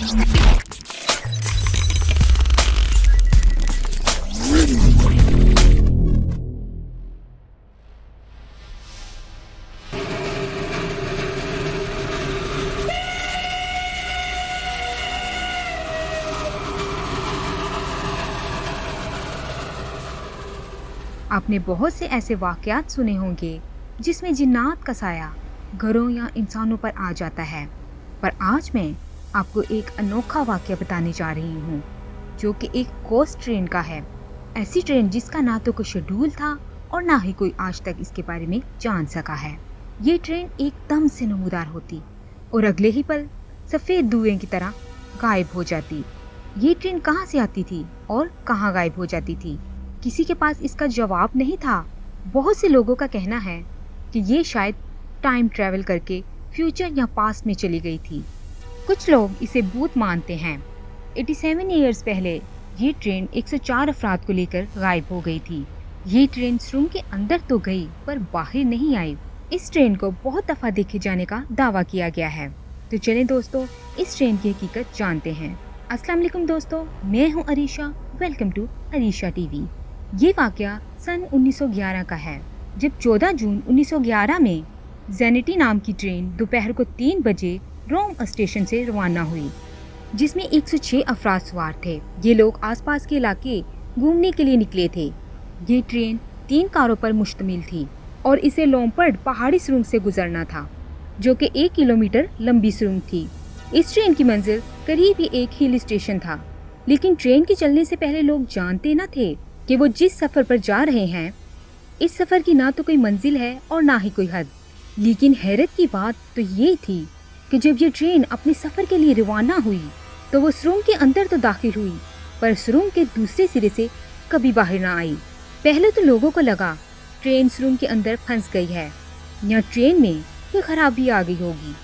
आपने बहुत से ऐसे वाक़यात सुने होंगे जिसमें जिन्नात का साया घरों या इंसानों पर आ जाता है, पर आज मैं आपको एक अनोखा वाक़या बताने जा रही हूँ जो कि एक गोस्ट ट्रेन का है। ऐसी ट्रेन जिसका ना तो कोई शेड्यूल था और ना ही कोई आज तक इसके बारे में जान सका है। ये ट्रेन एकदम से नमूदार होती और अगले ही पल सफ़ेद धुएं की तरह गायब हो जाती। ये ट्रेन कहाँ से आती थी और कहाँ गायब हो जाती थी, किसी के पास इसका जवाब नहीं था। बहुत से लोगों का कहना है कि ये शायद टाइम ट्रैवल करके फ्यूचर या पास्ट में चली गई थी। कुछ लोग इसे भूत मानते हैं। 87 ईयर्स पहले ये ट्रेन 104 अफराद को लेकर गायब हो गई थी। ये ट्रेन सुरंग के अंदर तो गई पर बाहर नहीं आई। इस ट्रेन को बहुत दफ़ा देखे जाने का दावा किया गया है। तो चलें दोस्तों, इस ट्रेन की हकीकत जानते हैं। अस्सलाम वालेकुम दोस्तों, मैं हूँ Areesha. Welcome to Areesha TV. ये वाक़या सन 1911 का है, जब 14 जून 1911 में जेनिटी नाम की ट्रेन दोपहर को 3 बजे रोम स्टेशन से रवाना हुई, जिसमें 106 अफराद सवार थे। ये लोग आसपास के इलाके घूमने के लिए निकले थे। ये ट्रेन 3 कारों पर मुश्तमिल थी और इसे लोमपर्ड पहाड़ी सुरंग से गुजरना था, जो कि 1 किलोमीटर लंबी सुरंग थी। इस ट्रेन की मंजिल करीब ही एक हिल स्टेशन था, लेकिन ट्रेन के चलने से पहले लोग जानते न थे कि वो जिस सफ़र पर जा रहे हैं, इस सफ़र की ना तो कोई मंजिल है और ना ही कोई हद। लेकिन हैरत की बात तो ये थी कि जब ये ट्रेन अपने सफ़र के लिए रवाना हुई तो वो सुरंग के अंदर तो दाखिल हुई, पर सुरंग के दूसरे सिरे से कभी बाहर ना आई। पहले तो लोगों को लगा ट्रेन सुरंग के अंदर फंस गई है या ट्रेन में कोई खराबी आ गई होगी,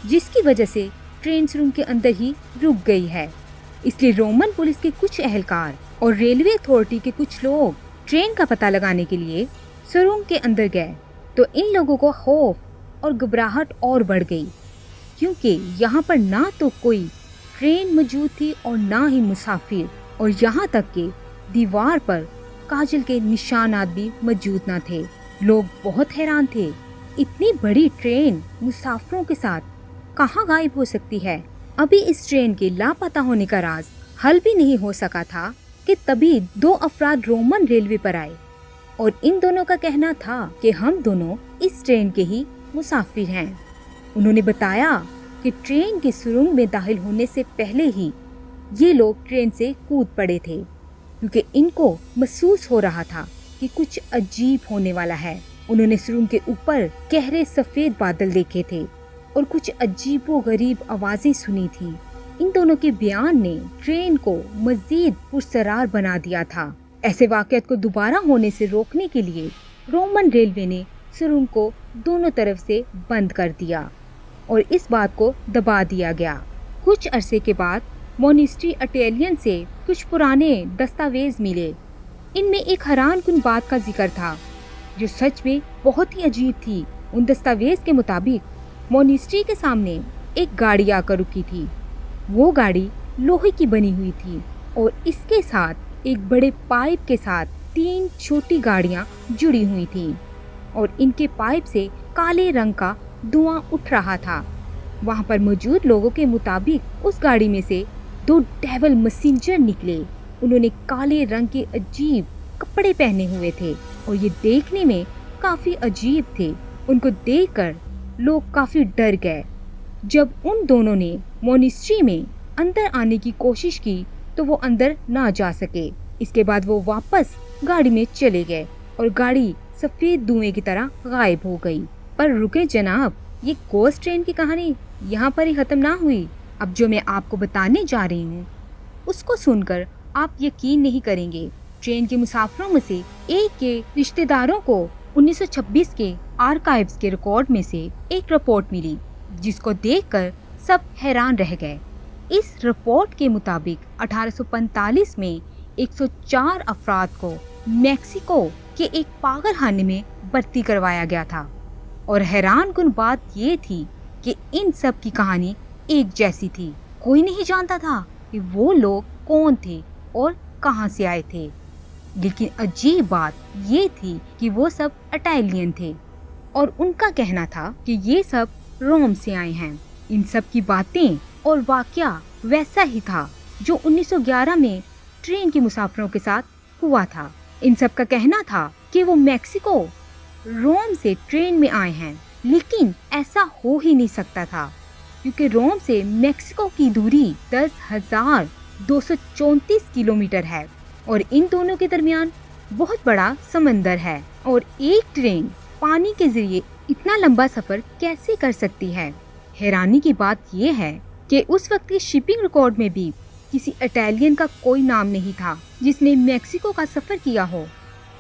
जिसकी वजह से ट्रेन सुरंग के अंदर ही रुक गई है। इसलिए रोमन पुलिस के कुछ एहलकार और रेलवे अथॉरिटी के कुछ लोग ट्रेन का पता लगाने के लिए सुरंग के अंदर गए, तो इन लोगों को खौफ और घबराहट और बढ़ गई, क्योंकि यहाँ पर ना तो कोई ट्रेन मौजूद थी और ना ही मुसाफिर, और यहाँ तक कि दीवार पर काजल के निशानात भी मौजूद ना थे। लोग बहुत हैरान थे, इतनी बड़ी ट्रेन मुसाफिरों के साथ कहाँ गायब हो सकती है। अभी इस ट्रेन के लापता होने का राज हल भी नहीं हो सका था कि तभी 2 अफराद रोमन रेलवे पर आए और इन दोनों का कहना था कि हम दोनों इस ट्रेन के ही मुसाफिर हैं। उन्होंने बताया कि ट्रेन की सुरंग में दाखिल होने से पहले ही ये लोग ट्रेन से कूद पड़े थे, क्योंकि इनको महसूस हो रहा था कि कुछ अजीब होने वाला है। उन्होंने सुरंग के ऊपर गहरे सफेद बादल देखे थे और कुछ अजीबोगरीब आवाजें सुनी थी। इन दोनों के बयान ने ट्रेन को मजीद पुरसरार बना दिया था। ऐसे वाक़यात को दोबारा होने से रोकने के लिए रोमन रेलवे ने सुरंग को दोनों तरफ से बंद कर दिया और इस बात को दबा दिया गया। कुछ अरसे के बाद मोनिस्ट्री अटेलियन से कुछ पुराने दस्तावेज मिले। इनमें एक हैरानकुन बात का जिक्र था जो सच में बहुत ही अजीब थी। उन दस्तावेज के मुताबिक मोनिस्ट्री के सामने एक गाड़ी आकर रुकी थी। वो गाड़ी लोहे की बनी हुई थी और इसके साथ एक बड़े पाइप के साथ 3 छोटी गाड़ियां जुड़ी हुई थीं और इनके पाइप से काले रंग का धुआं उठ रहा था। वहां पर मौजूद लोगों के मुताबिक उस गाड़ी में से 2 डेविल मैसेंजर निकले। उन्होंने काले रंग के अजीब कपड़े पहने हुए थे और ये देखने में काफी अजीब थे। उनको देखकर लोग काफी डर गए। जब उन दोनों ने मोनिस्ट्री में अंदर आने की कोशिश की तो वो अंदर ना जा सके। इसके बाद वो वापस गाड़ी में चले गए और गाड़ी सफेद धुएं की तरह गायब हो गई। पर रुके जनाब, ये गोस्ट ट्रेन की कहानी यहाँ पर ही खत्म ना हुई। अब जो मैं आपको बताने जा रही हूँ उसको सुनकर आप यकीन नहीं करेंगे। ट्रेन के मुसाफिरों में से एक के रिश्तेदारों को 1926 के आर्काइव्स के रिकॉर्ड में से एक रिपोर्ट मिली, जिसको देखकर सब हैरान रह गए। इस रिपोर्ट के मुताबिक 1845 में 104 अफराद को मेक्सिको के एक पागलखाने में भर्ती करवाया गया था और हैरानकुन बात ये थी कि इन सब की कहानी एक जैसी थी। कोई नहीं जानता था कि वो लोग कौन थे और कहां से आए थे। लेकिन अजीब बात ये थी कि वो सब इटालियन थे और उनका कहना था कि ये सब रोम से आए हैं। इन सब की बातें और वाकया वैसा ही था जो 1911 में ट्रेन के मुसाफिरों के साथ हुआ था। इन सब का कहना था कि वो मेक्सिको रोम से ट्रेन में आए हैं, लेकिन ऐसा हो ही नहीं सकता था क्योंकि रोम से मेक्सिको की दूरी 10,234 किलोमीटर है और इन दोनों के दरमियान बहुत बड़ा समंदर है। और एक ट्रेन पानी के जरिए इतना लंबा सफर कैसे कर सकती है। हैरानी की बात यह है कि उस वक्त के शिपिंग रिकॉर्ड में भी किसी इटालियन का कोई नाम नहीं था जिसने मेक्सिको का सफर किया हो।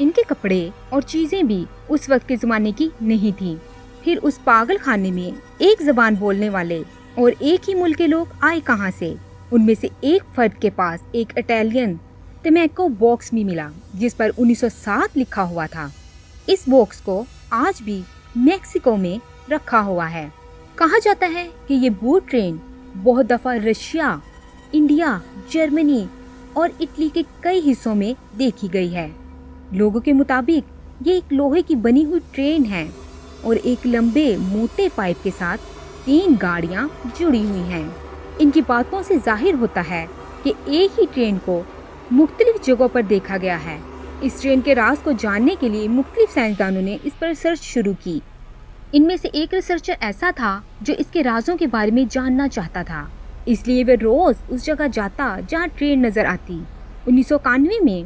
इनके कपड़े और चीजें भी उस वक्त के जमाने की नहीं थी। फिर उस पागल खाने में एक जबान बोलने वाले और एक ही मुल्क के लोग आए कहां से। उनमें से एक फर्द के पास एक इटालियन टोबैको बॉक्स भी मिला जिस पर 1907 लिखा हुआ था। इस बॉक्स को आज भी मेक्सिको में रखा हुआ है। कहा जाता है कि ये बोट ट्रेन बहुत दफा रशिया, इंडिया, जर्मनी और इटली के कई हिस्सों में देखी गई है। लोगों के मुताबिक ये एक लोहे की बनी हुई ट्रेन है और एक लंबे मोटे पाइप के साथ 3 गाड़ियां जुड़ी हुई हैं। इनकी बातों से जाहिर होता है कि एक ही ट्रेन को मुख्तलिफ जगहों पर देखा गया है। इस ट्रेन के राज को जानने के लिए मुख्तलिफ साइंसदानों ने इस पर रिसर्च शुरू की। इनमें से एक रिसर्चर ऐसा था जो इसके राजों के बारे में जानना चाहता था, इसलिए वह रोज उस जगह जाता जहां ट्रेन नजर आती। 1991 में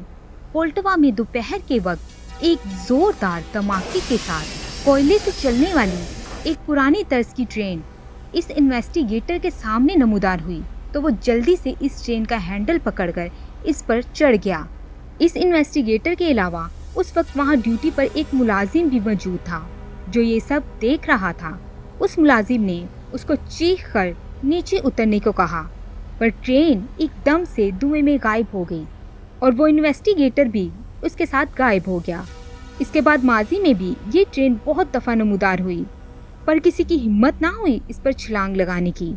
पोल्टवा में दोपहर के वक्त एक जोरदार धमाके के साथ कोयले से चलने वाली एक पुरानी तर्ज की ट्रेन इस इन्वेस्टिगेटर के सामने नमूदार हुई तो वो जल्दी से इस ट्रेन का हैंडल पकड़कर इस पर चढ़ गया। इस इन्वेस्टिगेटर के अलावा उस वक्त वहाँ ड्यूटी पर एक मुलाजिम भी मौजूद था जो ये सब देख रहा था। उस मुलाजिम ने उसको चीख कर नीचे उतरने को कहा, पर ट्रेन एकदम से धुएं में गायब हो गई और वो इन्वेस्टिगेटर भी उसके साथ गायब हो गया। इसके बाद माजी में भी ये ट्रेन बहुत दफ़ा नमूदार हुई, पर किसी की हिम्मत ना हुई इस पर छलांग लगाने की।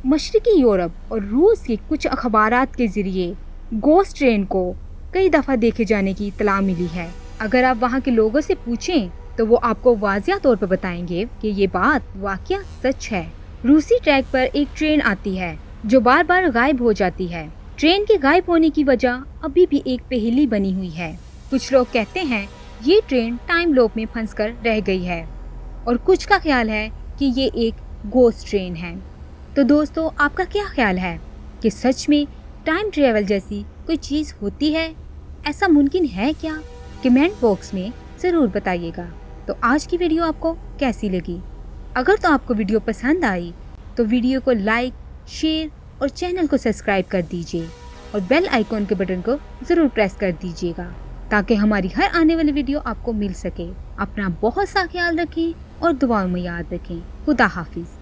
मशरकी यूरोप और रूस के कुछ अखबारात के जरिए गोस्ट ट्रेन को कई दफ़ा देखे जाने की इत्तला मिली है। अगर आप वहाँ के लोगों से पूछें तो वो आपको वाज़िया तौर पर बताएंगे कि ये बात वाकया सच है। रूसी ट्रैक पर एक ट्रेन आती है जो बार बार गायब हो जाती है। ट्रेन के गायब होने की वजह अभी भी एक पहेली बनी हुई है। कुछ लोग कहते हैं ये ट्रेन टाइम लूप में फंसकर रह गई है और कुछ का ख्याल है कि ये एक गोस्ट ट्रेन है। तो दोस्तों, आपका क्या ख्याल है कि सच में टाइम ट्रेवल जैसी कोई चीज़ होती है? ऐसा मुमकिन है क्या? कमेंट बॉक्स में ज़रूर बताइएगा। तो आज की वीडियो आपको कैसी लगी? अगर तो आपको वीडियो पसंद आई तो वीडियो को लाइक, शेयर और चैनल को सब्सक्राइब कर दीजिए और बेल आइकॉन के बटन को ज़रूर प्रेस कर दीजिएगा ताकि हमारी हर आने वाली वीडियो आपको मिल सके। अपना बहुत सा ख्याल रखें और दुआओं में याद रखें। खुदा हाफिज़।